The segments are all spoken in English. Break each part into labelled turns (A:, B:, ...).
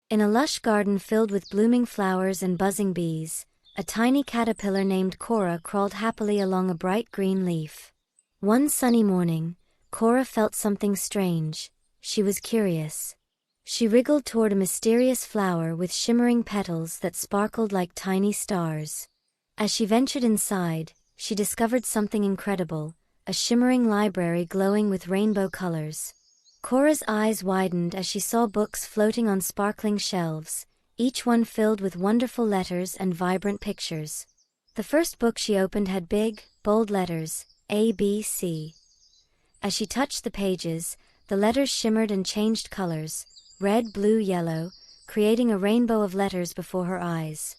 A: In a lush garden filled with blooming flowers and buzzing bees, a tiny caterpillar named Cora crawled happily along a bright green leaf. One sunny morning, Cora felt something strange. She was curious. She wriggled toward a mysterious flower with shimmering petals that sparkled like tiny stars. As she ventured inside, she discovered something incredible, a shimmering library glowing with rainbow colors. Cora's eyes widened as she saw books floating on sparkling shelves, each one filled with wonderful letters and vibrant pictures. The first book she opened had big, bold letters, A, B, C. As she touched the pages, the letters shimmered and changed colors, red, blue, yellow, creating a rainbow of letters before her eyes.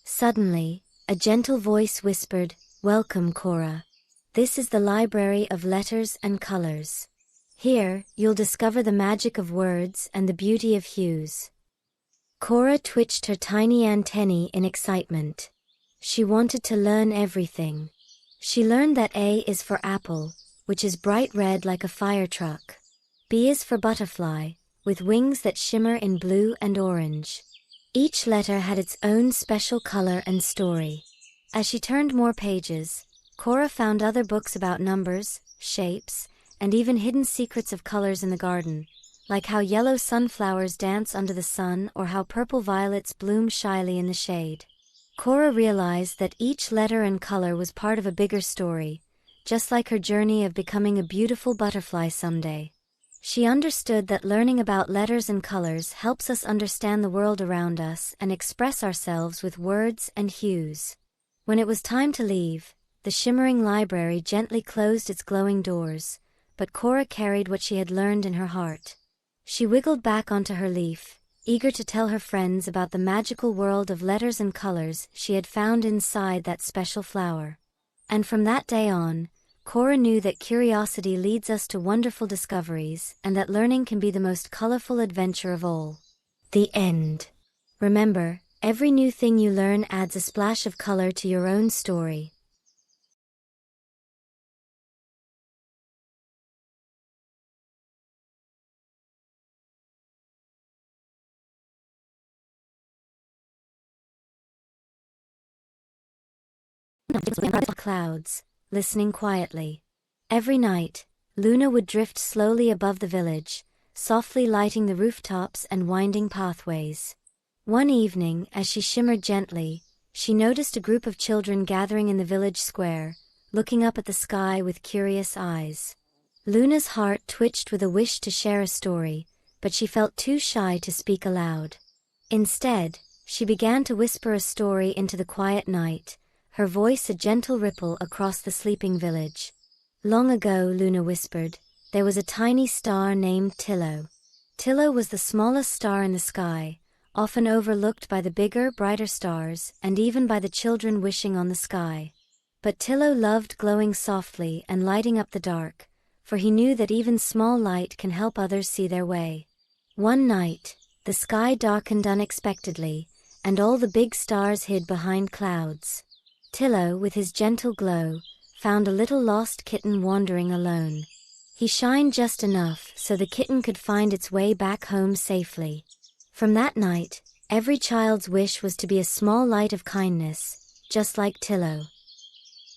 A: Suddenly, a gentle voice whispered, "Welcome, Cora. This is the library of letters and colors. Here, you'll discover the magic of words and the beauty of hues." Cora twitched her tiny antennae in excitement. She wanted to learn everything. She learned that A is for apple, which is bright red like a fire truck. B is for butterfly, with wings that shimmer in blue and orange. Each letter had its own special color and story. As she turned more pages, Cora found other books about numbers, shapes, and even hidden secrets of colors in the garden, like how yellow sunflowers dance under the sun or how purple violets bloom shyly in the shade. Cora realized that each letter and color was part of a bigger story, just like her journey of becoming a beautiful butterfly someday. She understood that learning about letters and colors helps us understand the world around us and express ourselves with words and hues. When it was time to leave, the shimmering library gently closed its glowing doors, but Cora carried what she had learned in her heart. She wiggled back onto her leaf, eager to tell her friends about the magical world of letters and colors she had found inside that special flower. And from that day on, Cora knew that curiosity leads us to wonderful discoveries and that learning can be the most colorful adventure of all. The end. Remember, every new thing you learn adds a splash of color to your own story. Clouds, listening quietly. Every night, Luna would drift slowly above the village, softly lighting the rooftops and winding pathways. One evening, as she shimmered gently, she noticed a group of children gathering in the village square, looking up at the sky with curious eyes. Luna's heart twitched with a wish to share a story, but she felt too shy to speak aloud. Instead, she began to whisper a story into the quiet night, her voice a gentle ripple across the sleeping village. Long ago, Luna whispered, there was a tiny star named Tillo. Tillo was the smallest star in the sky, often overlooked by the bigger, brighter stars and even by the children wishing on the sky. But Tillo loved glowing softly and lighting up the dark, for he knew that even small light can help others see their way. One night, the sky darkened unexpectedly, and all the big stars hid behind clouds. Tillo, with his gentle glow, found a little lost kitten wandering alone. He shined just enough so the kitten could find its way back home safely. From that night, every child's wish was to be a small light of kindness, just like Tillo.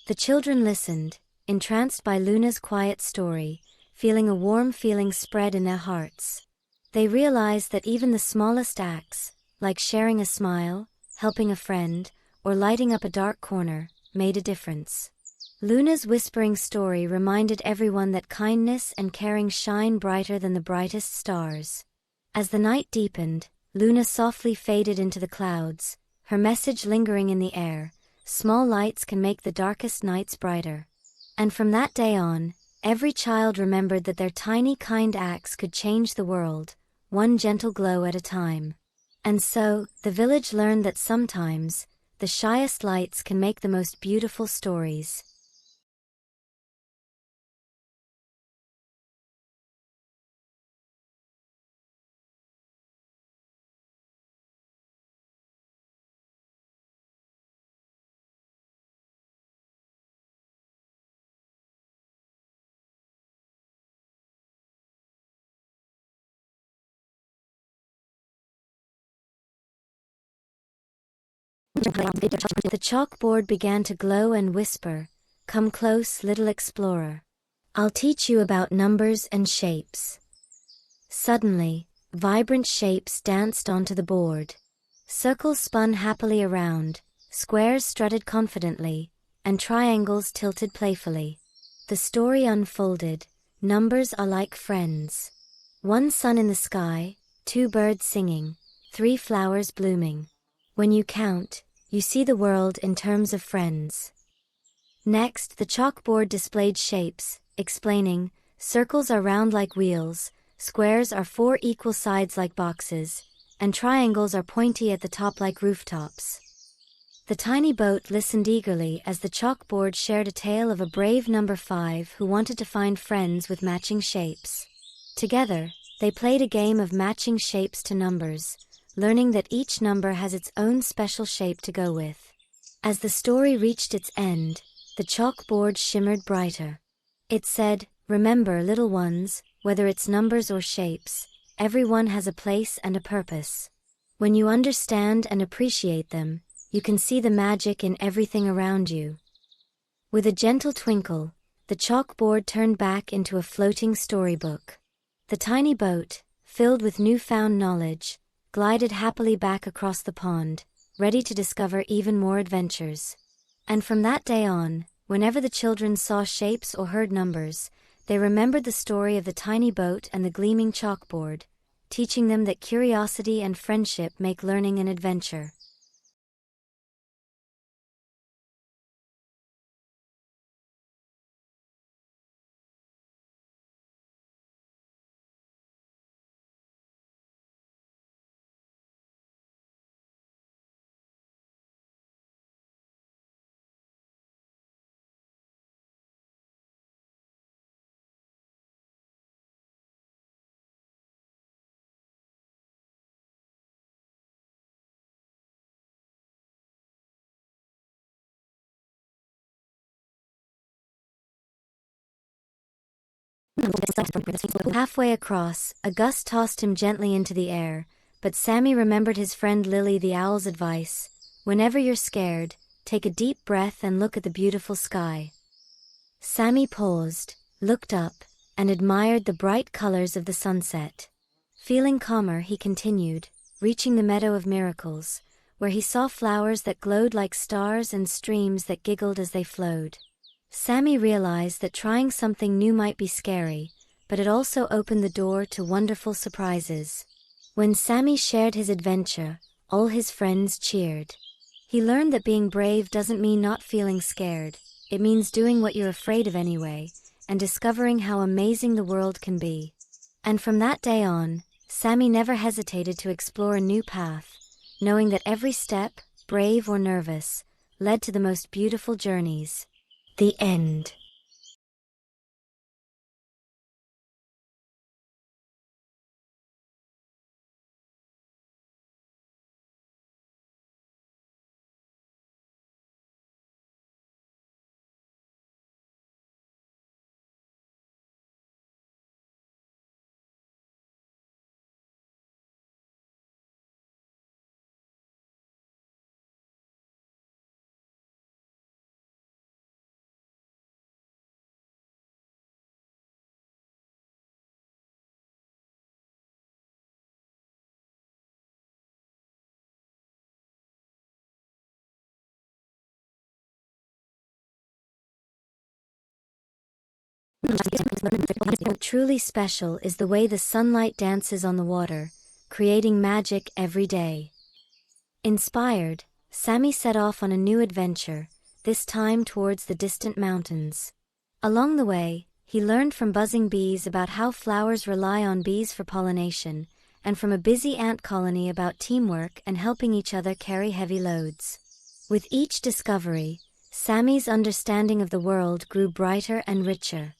A: The children listened, entranced by Luna's quiet story, feeling a warm feeling spread in their hearts. They realized that even the smallest acts, like sharing a smile, helping a friend, or lighting up a dark corner, made a difference. Luna's whispering story reminded everyone that kindness and caring shine brighter than the brightest stars. As the night deepened, Luna softly faded into the clouds, her message lingering in the air: small lights can make the darkest nights brighter. And from that day on, every child remembered that their tiny kind acts could change the world, one gentle glow at a time. And so, the village learned that sometimes, the shyest lights can make the most beautiful stories. The chalkboard began to glow and whisper, "Come close, little explorer. I'll teach you about numbers and shapes." Suddenly, vibrant shapes danced onto the board. Circles spun happily around, squares strutted confidently, and triangles tilted playfully. The story unfolded. Numbers are like friends. One sun in the sky, two birds singing, three flowers blooming. When you count, you see the world in terms of friends. Next, the chalkboard displayed shapes, explaining, circles are round like wheels, squares are four equal sides like boxes, and triangles are pointy at the top like rooftops. The tiny boat listened eagerly as the chalkboard shared a tale of a brave number 5 who wanted to find friends with matching shapes. Together, they played a game of matching shapes to numbers, learning that each number has its own special shape to go with. As the story reached its end, the chalkboard shimmered brighter. It said, "Remember, little ones, whether it's numbers or shapes, everyone has a place and a purpose. When you understand and appreciate them, you can see the magic in everything around you." With a gentle twinkle, the chalkboard turned back into a floating storybook. The tiny boat, filled with newfound knowledge, glided happily back across the pond, ready to discover even more adventures. And from that day on, whenever the children saw shapes or heard numbers, they remembered the story of the tiny boat and the gleaming chalkboard, teaching them that curiosity and friendship make learning an adventure. Halfway across, a gust tossed him gently into the air, but Sammy remembered his friend Lily the owl's advice: "Whenever you're scared, take a deep breath and look at the beautiful sky." Sammy paused, looked up, and admired the bright colors of the sunset. Feeling calmer, he continued, reaching the Meadow of Miracles, where he saw flowers that glowed like stars and streams that giggled as they flowed. Sammy realized that trying something new might be scary, but it also opened the door to wonderful surprises. When Sammy shared his adventure, all his friends cheered. He learned that being brave doesn't mean not feeling scared, it means doing what you're afraid of anyway, and discovering how amazing the world can be. And from that day on, Sammy never hesitated to explore a new path, knowing that every step, brave or nervous, led to the most beautiful journeys. The end. What truly special is the way the sunlight dances on the water, creating magic every day. Inspired, Sammy set off on a new adventure, this time towards the distant mountains. Along the way, he learned from buzzing bees about how flowers rely on bees for pollination, and from a busy ant colony about teamwork and helping each other carry heavy loads. With each discovery, Sammy's understanding of the world grew brighter and richer.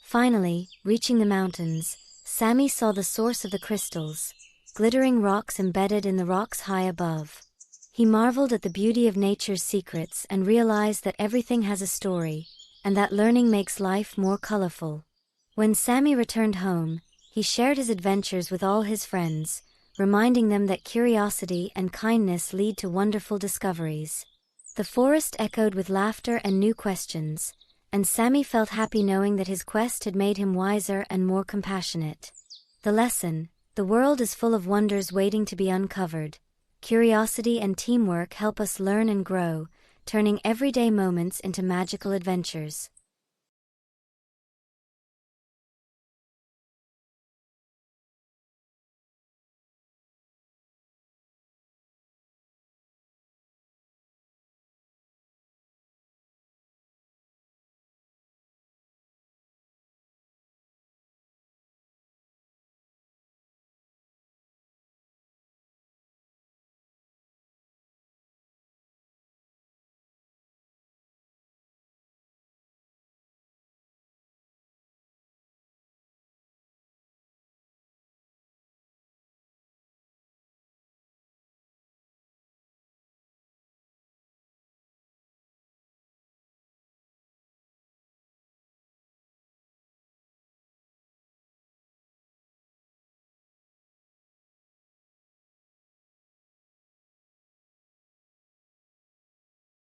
A: Finally, reaching the mountains, Sammy saw the source of the crystals, glittering rocks embedded in the rocks high above. He marveled at the beauty of nature's secrets and realized that everything has a story, and that learning makes life more colorful. When Sammy returned home, he shared his adventures with all his friends, reminding them that curiosity and kindness lead to wonderful discoveries. The forest echoed with laughter and new questions, and Sammy felt happy knowing that his quest had made him wiser and more compassionate. The lesson: the world is full of wonders waiting to be uncovered. Curiosity and teamwork help us learn and grow, turning everyday moments into magical adventures.